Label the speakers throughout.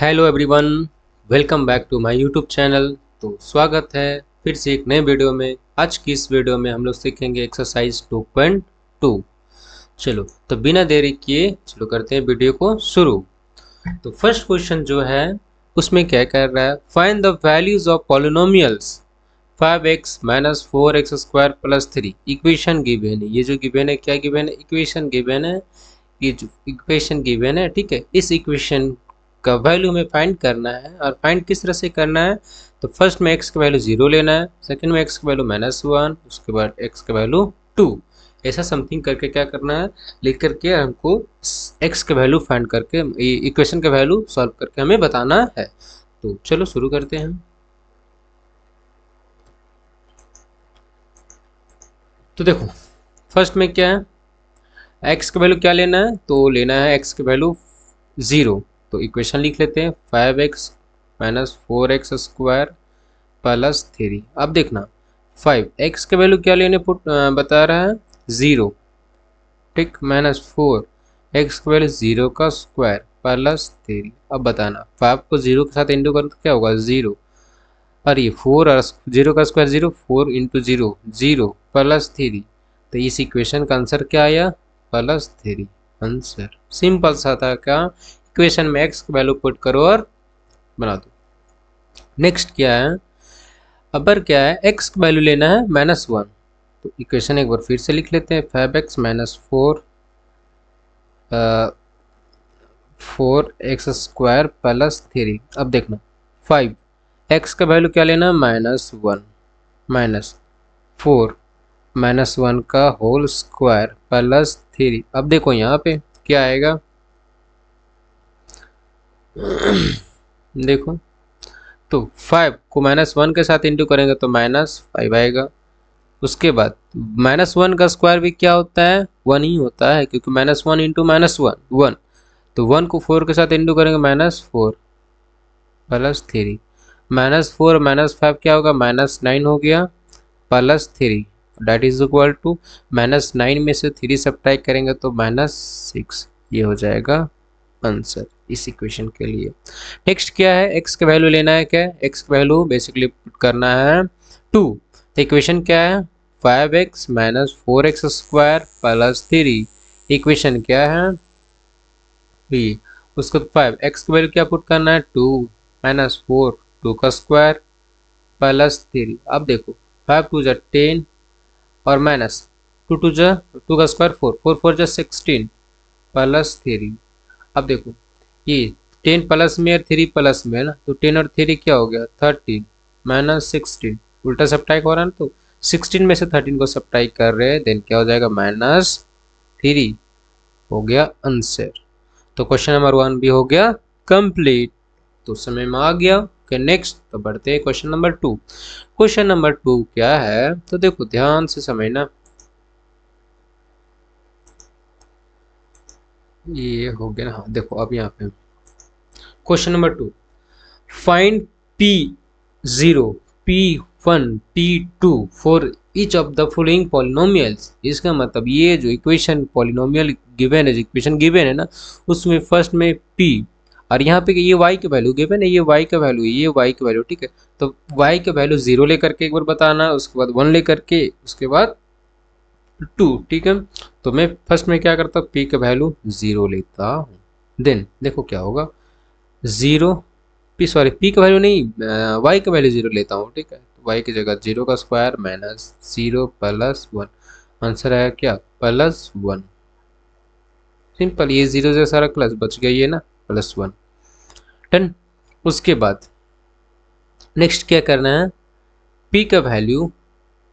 Speaker 1: Hello everyone, welcome back to my YouTube channel. तो स्वागत है फिर से एक नए वीडियो में। आज की इस वीडियो में हम लोग सीखेंगे एक्सरसाइज 2.2। चलो तो बिना देरी किए चलो करते हैं वीडियो को शुरू। तो फर्स्ट क्वेश्चन जो है उसमें क्या कर रहा है, find the values of polynomials 5x minus 4x square plus 3। Equation given है, ये जो गिवन है क्या गिवन है, इक्वेशन गिवन है। ये जो इक्वेशन गिवन है, ठीक है, इस इक्वेशन का वैल्यू हमें फाइंड करना है। और फाइंड किस तरह से करना है, तो फर्स्ट में x का वैल्यू 0 लेना है, सेकंड में x का वैल्यू -1, उसके बाद x का वैल्यू 2, ऐसा समथिंग करके क्या करना है, लिख करके हमको x का वैल्यू फाइंड करके इक्वेशन का वैल्यू सॉल्व करके हमें बताना है। तो चलो शुरू करते हैं। तो देखो फर्स्ट में क्या है, x का वैल्यू क्या लेना है, तो लेना है x का वैल्यू 0। तो इक्वेशन लिख लेते हैं 5x minus 4x square plus 3। अब देखना 5x का वैल्यू क्या लेने बता रहा है 0, ठीक, माइनस 4x का वैल्यू 0 का स्क्वायर प्लस 3। अब बताना 5 को 0 के साथ इंटू करो तो क्या होगा 0, और ये 4 और 0 का स्क्वायर 0, 4 इंटू 0 0 प्लस 3। तो इस इक्वेशन का आंसर क्या आया प्लस 3। आंसर सिंपल सा था, क्या इक्वेशन में x का वैल्यू पुट करो और बना दो। नेक्स्ट क्या है, अबर क्या है, x का वैल्यू लेना है -1। तो इक्वेशन एक बार फिर से लिख लेते हैं 5x minus 4x square plus 3। अब देखना 5x का वैल्यू क्या लेना है -1 माइनस 4 -1 का होल स्क्वायर प्लस 3। अब देखो यहाँ पे क्या आएगा देखो, तो 5 को -1 के साथ इंटू करेंगे तो -5 आएगा। उसके बाद -1 का स्क्वायर भी क्या होता है 1 ही होता है, क्योंकि -1 इंटू -1 1। तो 1 को 4 के साथ इंटू करेंगे -4 प्लस 3। -4 -5 क्या होगा -9 हो गया plus 3, that is equal to -9 में से 3 सब्ट्रैक्ट करेंगे तो -6। ये हो जाएगा आंसर इस इक्वेशन के लिए। नेक्स्ट क्या है, x का वैल्यू लेना है, क्या है x का वैल्यू बेसिकली करना है 2। तो इक्वेशन क्या है 5x minus 4x square plus 3। Equation क्या है b, उसको 5x का वैल्यू क्या पुट करना है 2 माइनस 4 2 का स्क्वायर प्लस 3। अब देखो 5 2 जा 10 और माइनस 2 2 जा 2 का स्क्वायर 4 4 4 जा 16 प्लस 3। अब देखो ये 10 प्लस में और 3 प्लस में है ना, तो 10 और 3 क्या हो गया 13 माइनस 16, उल्टा सब्ट्रैक्ट हो रहा है ना, तो 16 में से 13 को सब्ट्रैक्ट कर रहे हैं, देन क्या हो जाएगा -3 हो गया आंसर। तो क्वेश्चन नंबर 1 भी हो गया कंप्लीट। तो समय में आ गया कि नेक्स्ट तो बढ़ते हैं क्वेश्चन नंबर 2। क्वेश्चन नंबर 2 क्या है, तो देखो ध्यान से समझना। ये हो गया हाँ, देखो अब यहाँ पे question number 2, find P0 P1 P2 for each of the following polynomials. इसका मतलब ये जो इक्वेशन पॉलिनोमियल गिवन है, इक्वेशन गिवन है ना, उसमें फर्स्ट में P और यहाँ पे ये y के वैल्यू गिवन है, ये y का वैल्यू, ये y का वैल्यू, ठीक है। तो y का वैल्यू 0 लेकर के एक बार बताना, उसके बाद 1 लेकर के, उसके बाद 2, ठीक है। तो मैं फर्स्ट में क्या करता हूँ P का वैल्यू 0 लेता हूँ, देन देखो क्या होगा 0 P का वैल्यू नहीं, y का वैल्यू 0 लेता हूँ, ठीक है। तो y की जगह 0 का स्क्वायर माइनस 0 प्लस 1। आंसर आया क्या +1। सिंपल, ये 0 से सारा प्लस बच गया, ये ना +1 डन। उसके बाद नेक्स्ट क्या करना है, P का वैल्यू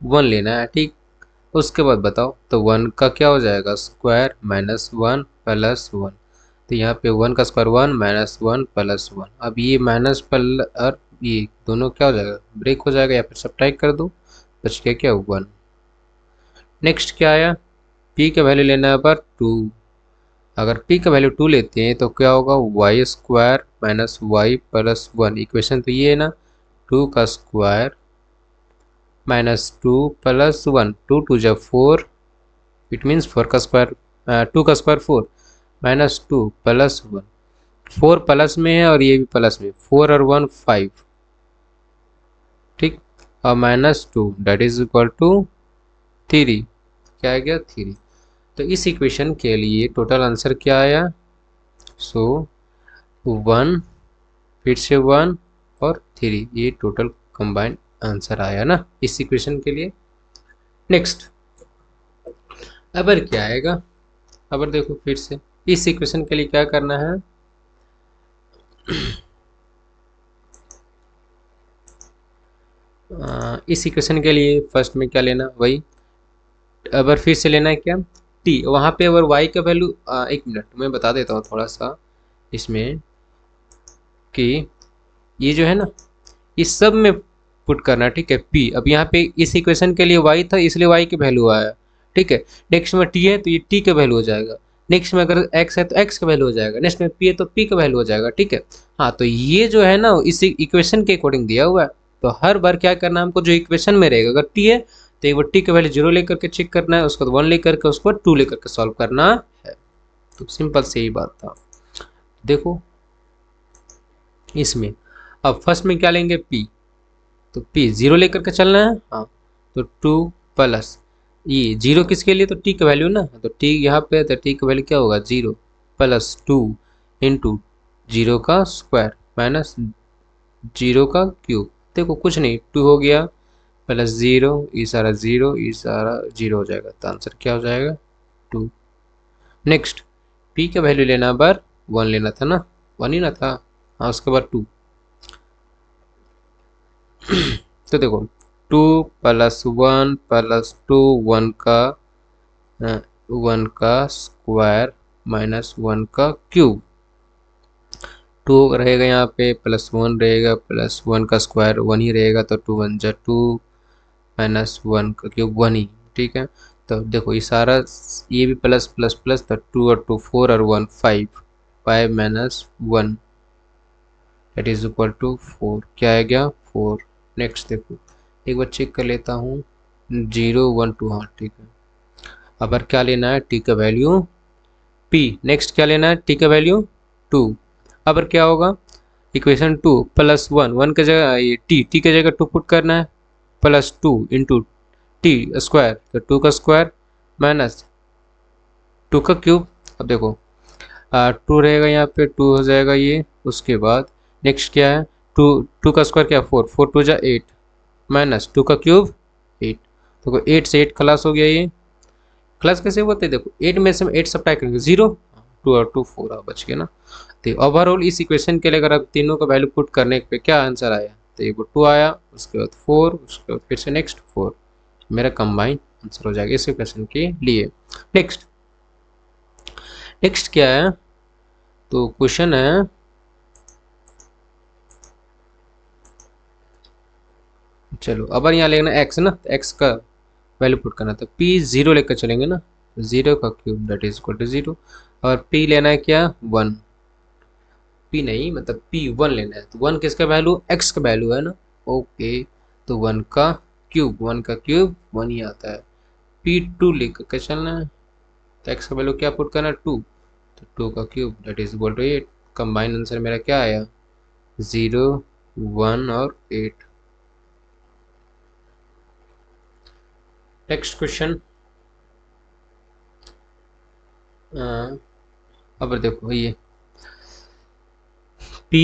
Speaker 1: 1 लेना है, ठीक। उसके बाद बताओ तो 1 का क्या हो जाएगा स्क्वायर -1 प्लस 1। तो यहाँ पे 1 का स्क्वायर 1 -1 प्लस 1। अब ये माइनस पल और ये दोनों क्या हो जाएगा ब्रेक हो जाएगा, या फिर सब्ट्रैक्ट कर दो, बच गया क्या 1। नेक्स्ट क्या आया, P का वैल्यू लेना है पर 2। अगर P का वैल्यू 2 लेते हैं तो क्या होगा y square minus y plus 1। Equation तो ये है ना, 2 का स्क्वायर -2 प्लस 1, 2 2 जा 4, इट मीन्स 4 का स्क्वायर 2 का स्क्वायर 4 -2 प्लस 1। 4 प्लस में है और ये भी प्लस में, 4 और 1 5, ठीक, और -2 दैट इज इक्वल टू 3, क्या आ गया 3। तो इस इक्वेशन के लिए टोटल आंसर क्या आया, सो 1 फिर से 1 और 3, ये टोटल कंबाइंड आंसर आया ना इस इक्वेशन के लिए। नेक्स्ट अब क्या आएगा, अब देखो फिर से इस इक्वेशन के लिए क्या करना है, इस इक्वेशन के लिए फर्स्ट में क्या लेना, वही अगर फिर से लेना है क्या, टी, वहाँ पे अगर वाई का वैल्यू, एक मिनट मैं बता देता हूँ थोड़ा सा इसमें कि ये जो है ना इस सब में पुट करना, ठीक है, पी। अब यहाँ पे इस इक्वेशन के लिए वाई था इसलिए वाई की वैल्यू आया, ठीक है। नेक्स्ट में टी है तो ये टी का वैल्यू हो जाएगा, नेक्स्ट में अगर एक्स है तो एक्स का वैल्यू हो जाएगा, नेक्स्ट में पी है तो पी का वैल्यू हो जाएगा, ठीक है। हाँ तो ये जो है ना इस इक्वेशन के अकॉर्डिंग दिया हुआ है, तो हर बार क्या करना है हमको, जो इक्वेशन में रहेगा अगर टी है तो एक बार टी का वैल्यू 0 लेकर के चेक करना है, उसके बाद 1 लेकर के, उसके बाद 2 लेकर के सॉल्व करना है। तो सिंपल से ही बात था। देखो इसमें अब फर्स्ट में क्या लेंगे, पी, तो पी 0 लेकर के चलना है, हाँ तो 2 प्लस ये 0 किसके लिए, तो टी का वैल्यू ना, तो टी यहाँ पे, तो टी का वैल्यू क्या होगा 0 प्लस 2 इंटू 0 का स्क्वायर माइनस 0 का क्यूब। देखो कुछ नहीं, 2 हो गया प्लस 0, ये सारा 0, ये सारा 0 हो जाएगा, तो आंसर क्या हो जाएगा 2। नेक्स्ट पी का वैल्यू लेना बार 1 लेना था ना, 1 ही ना था, हाँ उसके बाद 2। तो देखो 2 प्लस 1 प्लस 2, 1 का स्क्वायर माइनस 1 का क्यूब, 2 रहेगा यहाँ पे, प्लस 1 रहेगा, प्लस 1 का स्क्वायर 1 ही रहेगा, तो 2 1 जा 2 माइनस 1 का क्यूब 1 ही, ठीक है। तो देखो ये सारा ये भी प्लस प्लस प्लस, तो 2 और 2 4 और 1 5, 5 minus 1 that is equal to 4, क्या आ गया 4। नेक्स्ट देखो एक बार चेक कर लेता हूँ, 0 1 2, हाँ ठीक है। अब क्या लेना है, टी का वैल्यू पी, नेक्स्ट क्या लेना है, टी का वैल्यू 2। अब क्या होगा, इक्वेशन 2 प्लस 1, 1 की जगह ये टी की जगह 2 पुट करना है, प्लस 2 इंटू टी स्क्वायर, तो 2 का स्क्वायर माइनस 2 का क्यूब। अब देखो 2 रहेगा यहाँ पे, 2 हो जाएगा ये, उसके बाद नेक्स्ट क्या है, 2 का स्क्वायर क्या, 4, 4 2 जा 8 माइनस 2 का क्यूब 8, तो 8 से 8 खलास हो गया, ये क्लास कैसे होते हैं, देखो 8 में से 8 सब्ट्रैक्ट करेंगे 0, 2 और 2 4 बच गया ना। तो ओवरऑल इस इक्वेशन के लिए अगर आप तीनों का वैल्यू पुट करने पे क्या आंसर आया, तो ये 2 आया, उसके बाद 4, उसके बाद फिर से नेक्स्ट 4, मेरा कंबाइन आंसर हो जाएगा इस इक्वेशन के लिए। नेक्स्ट नेक्स्ट क्या है, तो क्वेश्चन है चलो अब यहाँ लेना एक्स ना, तो एक्स का वैल्यू पुट करना, तो पी 0 लेकर चलेंगे ना, 0 का cube that is equal to 0, और पी लेना है क्या 1, पी नहीं मतलब पी 1 लेना है, तो 1 किसका वैल्यू, एक्स का वैल्यू है ना, ओके। तो 1 का क्यूब, 1 का क्यूब 1 ही आता है, पी 2 लेकर के चलना है, तो एक्स का वैल्यू क्या पुट करना है 2, तो 2 का cube that is equal to 8। Combine answer मेरा क्या आया 0 1 और 8। नेक्स्ट क्वेश्चन, अब देखो ये P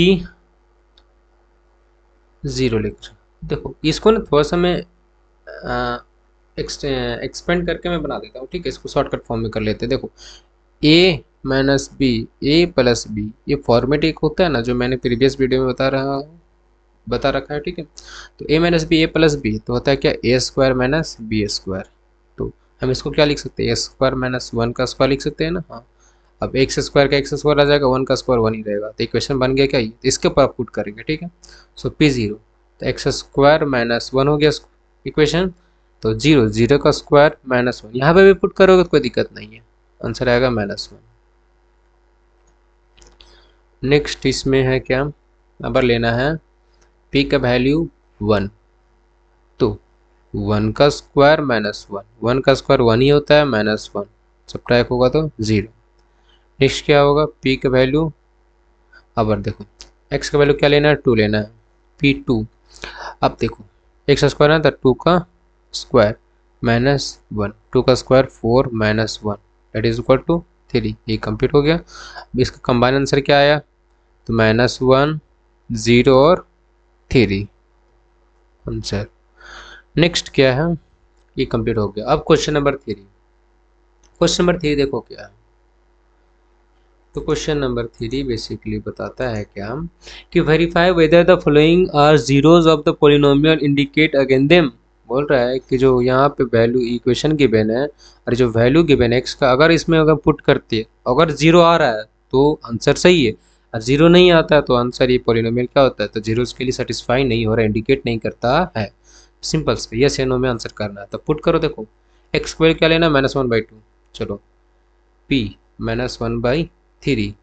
Speaker 1: 0 लेकर, देखो इसको ना थोड़ा सा मैं एक्सपेंड करके मैं बना देता हूँ, ठीक है, इसको शॉर्टकट फॉर्म में कर लेते हैं। देखो a minus B, A plus B, ये फॉर्मेट एक होता है ना जो मैंने प्रीवियस वीडियो में बता रखा है, ठीक है। तो a minus B, A plus B, तो होता है क्या A square minus B square, तो हम इसको क्या लिख सकते हैं, ए स्क्वायर माइनस 1 का स्क्वायर लिख सकते हैं ना, हाँ। अब एक्स स्क्वायर का एक्स स्क्वायर आ जाएगा, 1 का स्क्वायर 1 ही रहेगा, तो इक्वेशन बन गया क्या ये, इसके ऊपर पुट करेंगे, ठीक है। सो पी 0, तो एक्स स्क्वायर माइनस 1 हो गया इक्वेशन, तो 0 0 का स्क्वायर माइनस 1, यहाँ पे भी पुट करोगे तो कोई दिक्कत नहीं है, आंसर आएगा -1। नेक्स्ट इसमें है क्या, अब लेना है पी का वैल्यू 1, तो 1 का स्क्वायर माइनस 1, 1 का स्क्वायर 1 ही होता है, -1 सब्ट्रैक्ट होगा तो 0। नेक्स्ट क्या होगा, पी का वैल्यू अब और देखो x का वैल्यू क्या लेना है, 2 लेना है, p2। अब देखो x का स्क्वायर है तो 2 का स्क्वायर -1, 2 का square 4 -1 that is equal to 3। ये कंप्लीट हो गया। अब इसका कंबाइन आंसर क्या आया, तो -1 0 और 3 आंसर। नेक्स्ट क्या है, ये कंप्लीट हो गया। अब क्वेश्चन नंबर 3, क्वेश्चन नंबर 3 देखो क्या है। तो क्वेश्चन नंबर 3 बेसिकली बताता है क्या कि verify whether the following are zeros of the polynomial indicate again them. बोल रहा है कि जो यहाँ पे वैल्यू इक्वेशन गिवन है और जो वैल्यू गिवन है एक्स का, अगर इसमें अगर पुट करती है, अगर जीरो आ रहा है तो आंसर सही है, और जीरो नहीं आता है तो आंसर ये पोलिनोमियल क्या होता है, तो जीरो के लिए सेटिस्फाई नहीं हो रहा, इंडिकेट नहीं करता है। सिंपल से यस या नो में आंसर करना है, तो पुट करो। देखो एक्स को क्या लेना, -1/2। चलो p -1/3,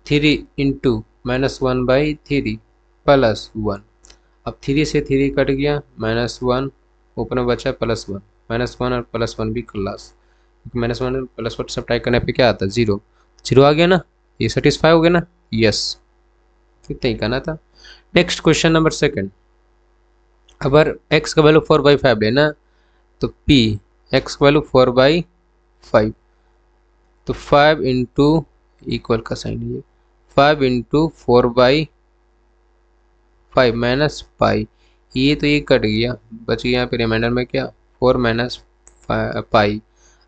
Speaker 1: 3 इंटू -1/3 +1। अब 3 से 3 कट गया, -1 ऊपर में बचा +1, -1 और +1 भी क्लास, -1 +1 सब्ट्रैक्ट करने पे क्या आता है, 0। 0 आ गया ना, ये सेटिस्फाई हो गया ना, यस, इतना ही करना था। नेक्स्ट क्वेश्चन नंबर 2, अगर x का वैल्यू 4/5 लेना तो p x का वैल्यू 4/5, तो 5 इंटू इक्वल का साइन, ये 5 इंटू 4/5 माइनस पाई, ये तो ये कट गया, बच गया यहाँ पे रिमाइंडर में क्या, 4 माइनस पाई।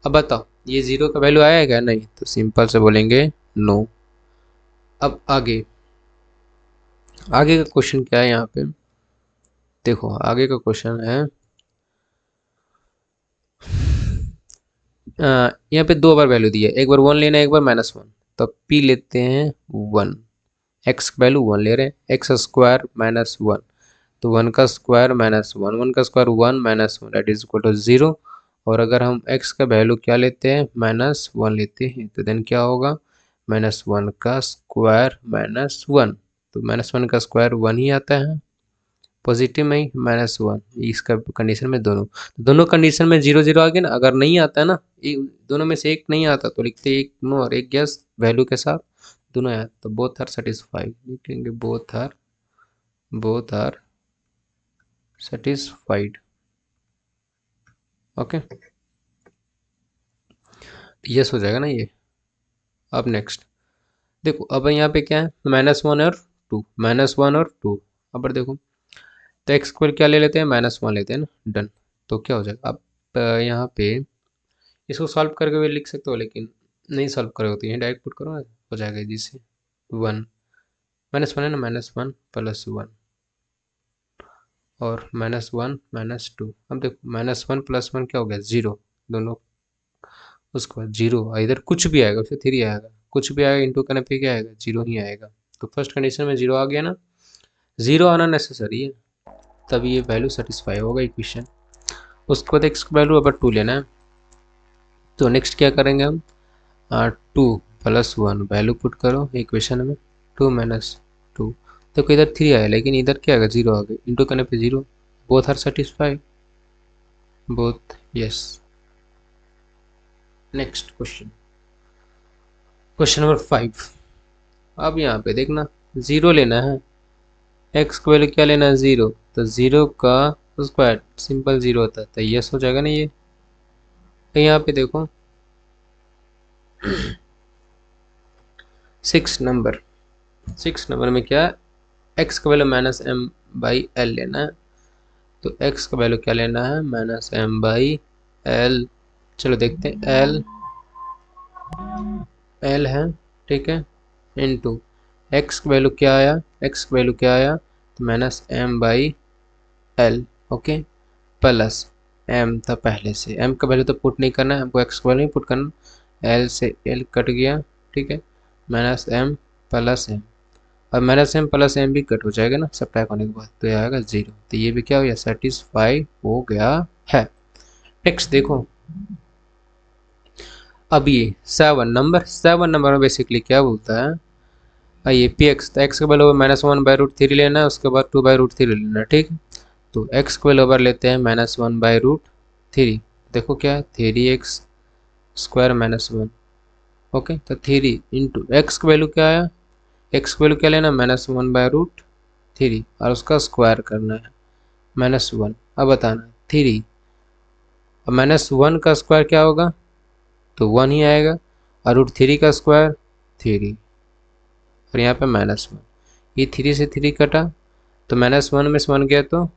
Speaker 1: अब बताओ ये 0 का वैल्यू आएगा नहीं, तो सिंपल से बोलेंगे नो। अब आगे आगे का क्वेश्चन क्या है यहाँ पे, देखो आगे का क्वेश्चन है, यहाँ पे 2 बार वैल्यू दी है, एक बार 1 लेना है, एक बार -1, तो p लेते हैं 1, x का वैल्यू 1 ले रहे हैं, x स्क्वायर -1, तो 1 का स्क्वायर -1, 1 का square 1 -1 that is equal to 0। और अगर हम x का वैल्यू क्या लेते हैं, -1 लेते हैं, तो देन क्या होगा, -1 का स्क्वायर -1, तो -1 का स्क्वायर 1 ही आता है, पॉजिटिव में ही -1, इसका कंडीशन में दोनों कंडीशन में 0 0 आ गया ना। अगर नहीं आता है ना, दोनों में से एक नहीं आता तो लिखते एक नो और एक यस वैल्यू के साथ, दोनों आया तो बोथ आर सेटिस्फाइड, लिखेंगे both are satisfied. Okay, yes हो जाएगा ना ये। अब नेक्स्ट देखो, अब यहाँ पे क्या है, -1 और 2, -1 और 2। अब देखो तो एक्स स्क्वायर क्या ले लेते हैं, -1 लेते हैं ना, डन। तो क्या हो जाएगा, अब यहाँ पे इसको सॉल्व करके भी लिख सकते हो, लेकिन नहीं सॉल्व करोगे तो ये डायरेक्ट पुट करो, हो जाएगा जिससे 1 -1 है ना, -1 +1 और -1 -2। अब देखो -1 +1 क्या हो गया, 0, दोनों उसके बाद 0, इधर कुछ भी आएगा उससे 3 आएगा, कुछ भी आएगा इंटू करने पे क्या आएगा, 0 ही आएगा। तो फर्स्ट कंडीशन में 0 आ गया ना, 0 आना नेसेसरी है, तभी ये वैल्यू सेटिस्फाई होगा इक्वेशन। उसके बाद एक्स का वैल्यू अब 2 लेना है, तो नेक्स्ट क्या करेंगे हम, 2 +1 वैल्यू पुट करो इक्वेशन में, 2 - 2, तो इधर 3 आया, लेकिन इधर क्या आएगा, 0 आ गया, इंटू करने पे 0, both are satisfied, both yes. Next question, question number 5। अब यहाँ पे देखना 0 लेना है, एक्स को वैल्यू क्या लेना है, 0, तो 0 का स्क्वायर सिंपल 0 होता है, तो यस हो जाएगा ना ये। तो यहाँ पे देखो 6 नंबर में क्या है, एक्स का वैल्यू -m/l लेना है, तो एक्स का वैल्यू क्या लेना है, -m/l। चलो देखते हैं, l है, ठीक है, इनटू एक्स का वैल्यू क्या आया, तो -m/l, ओके, प्लस m था पहले से, m का वैल्यू तो पुट नहीं करना है हमको, x का वैल्यू नहीं पुट करना, l से l कट गया, ठीक है, -m + m, अब -m + m भी कट हो जाएगा ना सब्ट्रैक्ट होने के बाद, तो ये आएगा 0, तो ये भी क्या हो गया, सेटिस्फाई हो गया है। नेक्स्ट देखो, अब ये 7 नंबर में बेसिकली क्या बोलता है, आइए पी एक्स, तो एक्स का वैल्यू -1/√3 लेना है, उसके बाद 2/√3 लेना है, ठीक। तो एक्स को वैल्यू लेते हैं -1/√3, देखो क्या है, 3x स्क्वायर -1, ओके, तो 3 इंटू एक्स का वैल्यू क्या आया, एक्स की वैल्यू क्या लेना, -1/√3 और उसका स्क्वायर करना है -1। अब बताना 3, अब -1 का स्क्वायर क्या होगा, तो 1 ही आएगा, और √3 का स्क्वायर 3, और यहाँ पे -1, ये 3 से 3 कटा, तो -1 में से 1 गया तो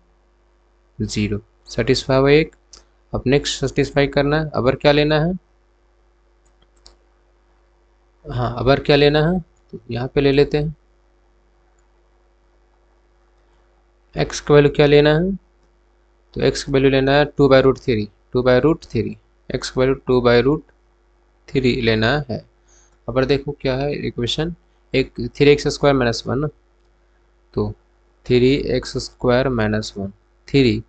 Speaker 1: 0, सेटिस्फाई हुआ एक। अब नेक्स्ट सेटिस्फाई करना है, अबर क्या लेना है, हाँ अबर क्या लेना है, तो यहाँ पे ले लेते हैं एक्स की वैल्यू क्या लेना है, तो एक्स की वैल्यू लेना है 2/√3 एक्स की वैल्यू 2/√3 लेना है। अबर देखो क्या है इक्वेशन, एक 3x² -1, तो 3x² -1, 3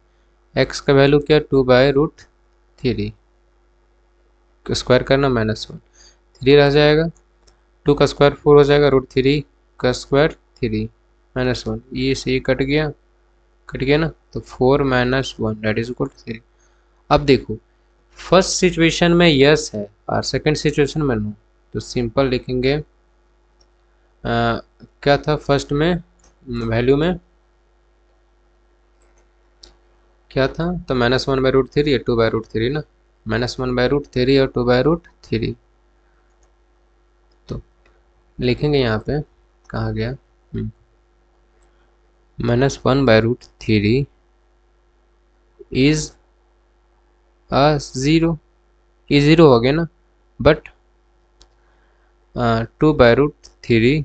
Speaker 1: एक्स का वैल्यू क्या 2/√3 स्क्वायर करना -1, 3 रह जाएगा, 2 का स्क्वायर 4 हो जाएगा, √3 का स्क्वायर 3 -1, ये से ये कट गया ना, तो 4 - 1 दैट इज इक्वल टू 3। अब देखो फर्स्ट सिचुएशन में यस है और सेकंड सिचुएशन में नो, तो सिंपल लिखेंगे क्या था फर्स्ट में वैल्यू में क्या था, तो -1/√3 या 2/√3 ना, -1/√3 और 2/√3, तो लिखेंगे यहाँ पे कहाँ गया, -1/√3 इज अ 0, ये 0 हो गया ना, बट 2/√3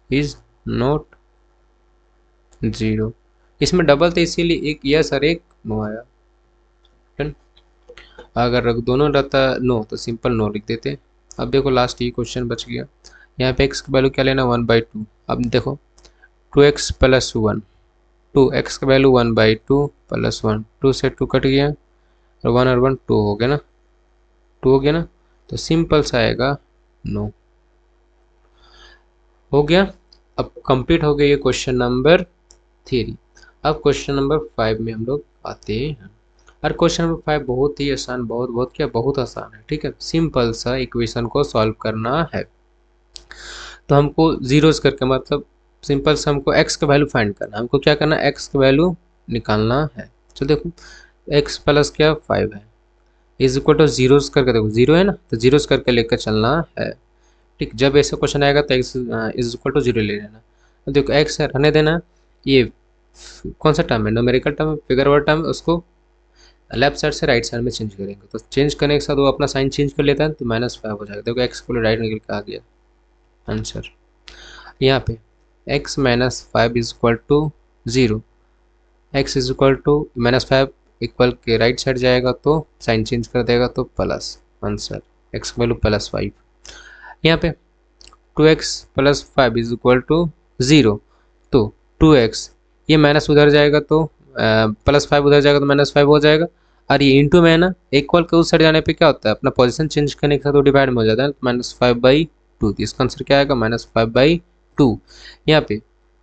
Speaker 1: इज नॉट 0, इसमें डबल तो इसीलिए एक यस और एक नो आया, अगर दोनों रहता नो तो सिंपल नो लिख देते। अब देखो लास्ट ये क्वेश्चन बच गया, यहाँ पे x की वैल्यू क्या लेना 1/2, अब देखो 2x + 1, 2x की वैल्यू 1/2 + 1, 2 से 2 कट गया और 1 और 1 2 हो गया ना, 2 हो गया ना, तो सिंपल सा आएगा नो, हो गया। अब कंप्लीट हो गया ये क्वेश्चन नंबर 3। अब क्वेश्चन नंबर 5 में हम लोग आते हैं, और क्वेश्चन नंबर 5 बहुत ही आसान, बहुत क्या बहुत आसान है, ठीक है, सिंपल सा इक्वेशन को सॉल्व करना है। तो हमको जीरोस करके मतलब सिंपल से हमको x का वैल्यू फाइंड करना है, हमको क्या करना है x का वैल्यू निकालना है। तो देखो x प्लस क्या 5 है इज इक्वल टू जीरोस करके, देखो 0 है ना, तो जीरोस करके लेकर चलना है, ठीक, जब ऐसा क्वेश्चन आएगा तो x इज इक्वल टू 0 ले लेना। तो देखो x रहने देना, ये कौन सा टर्म है, न्यूमेरिकल टर्म है, फिगर वर्ड टर्म है, उसको लेफ्ट साइड से राइट साइड में चेंज करेंगे, तो चेंज करने के साथ वो अपना साइन चेंज कर लेता है, तो -5 हो जाएगा। देखो x को राइट निकल के आ गया आंसर, यहाँ पे x - 5 is equal to 0, x is equal to -5 equal के राइट साइड जाएगा तो साइन चेंज कर देगा तो प्लस, आंसर x की वैल्यू +5। यहाँ पे 2x + 5 इज इक्वल टू 0, तो 2x ये माइनस उधर जाएगा तो +5 उधर जाएगा तो -5 हो जाएगा, और ये इंटू में है ना, इक्वल के उस साइड जाने पे क्या होता है, अपना पोजीशन चेंज करने के साथ वो डिवाइड में हो जाता है, तो -5/2, तो इसका आंसर क्या आएगा -5/2। यहाँ पे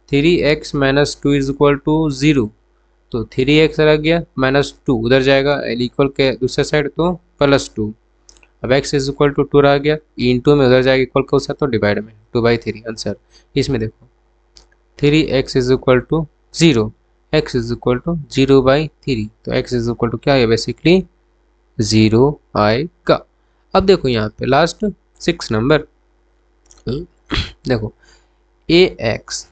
Speaker 1: 3x - 2 इज इक्वल टू 0, तो 3x रह गया, -2 उधर जाएगा इक्वल के दूसरे साइड तो +2, अब x इज इक्वल टू 2 रह गया, इंटू में उधर जाएगा इक्वल के उस साइड तो डिवाइड में 2/3 आंसर। इसमें देखो 3x is equal to 0, x is equal to 0/3, तो x इज इक्वल टू क्या है बेसिकली 0 आएगा। अब देखो यहाँ पे लास्ट 6 नंबर, देखो ax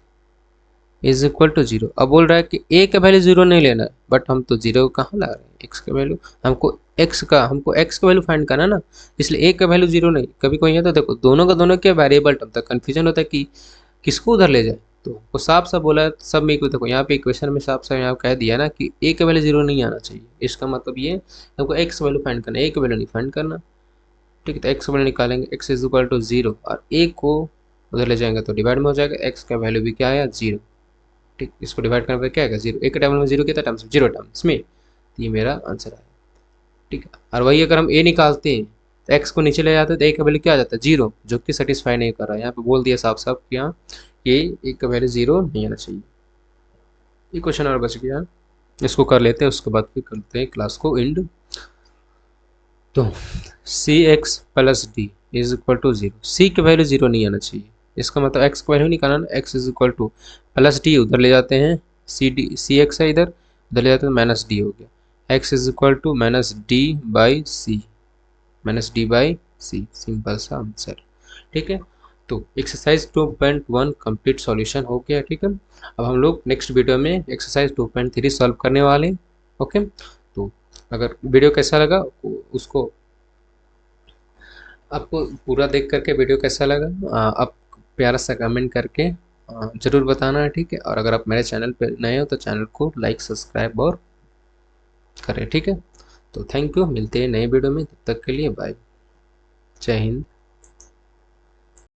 Speaker 1: इज इक्वल टू 0, अब बोल रहा है कि a का वैल्यू 0 नहीं लेना है, बट हम तो 0 कहाँ ला रहे हैं, x का वैल्यू हमको x का वैल्यू फाइंड करना ना, इसलिए a का वैल्यू 0 नहीं, कभी कोई है तो देखो दोनों क्या वेरिएबल टर्म तक कन्फ्यूजन होता है कि किसको उधर ले जाए, तो वो साफ साफ बोला है सब में, देखो यहाँ पे इक्वेशन में साफ साफ यहाँ कह दिया ना कि a का वैल्यू 0 नहीं आना चाहिए, इसका मतलब ये हमको x वैल्यू फाइंड करना है, a का वैल्यू नहीं फाइंड करना, ठीक है, तो x वैल्यू निकालेंगे, x इज इक्वल टू 0 और a को उधर ले जाएंगे तो डिवाइड में हो जाएगा, x का वैल्यू भी क्या आया 0, ठीक, इसको डिवाइड करने पर क्या आएगा 0, एक टेबल में 0 कितना टर्म्स 0 टर्म्स में, तो ये मेरा आंसर आया, ठीक है। और वही अगर हम a निकालते हैं तो x को नीचे ले जाते हैं तो a का वैल्यू क्या आ जाता है 0, जो कि सेटिस्फाई नहीं कर रहा है, यहाँ पे बोल दिया साफ साफ कि यहाँ ये a का वैल्यू 0 नहीं आना चाहिए। ये क्वेश्चन और बच गया, इसको कर लेते हैं, उसके बाद फिर करते हैं क्लास को एंड। तो cx + d is equal to 0, c की वैल्यू 0 नहीं आना चाहिए, इसका मतलब x का वैल्यू निकालना, x is equal two plus D, उधर ले जाते हैं सी एक्स है इधर, उधर ले जाते हैं माइनस डी हो गया, x is equal to minus D by C, minus D by C, simple सा आंसर। ठीक है, तो एक्सरसाइज 2.1 कंप्लीट सॉल्यूशन हो गया। ठीक है, अब हम लोग नेक्स्ट वीडियो में एक्सरसाइज 2.3 सॉल्व करने वाले हैं। ओके, तो अगर वीडियो कैसा लगा उसको, आपको पूरा देख करके वीडियो कैसा लगा आप प्यारा सा कमेंट करके ज़रूर बताना है। ठीक है, और अगर आप मेरे चैनल पे नए हो तो चैनल को लाइक सब्सक्राइब और करें। ठीक है, तो थैंक यू, मिलते हैं नए वीडियो में, तब तक के लिए बाय, जय हिंद।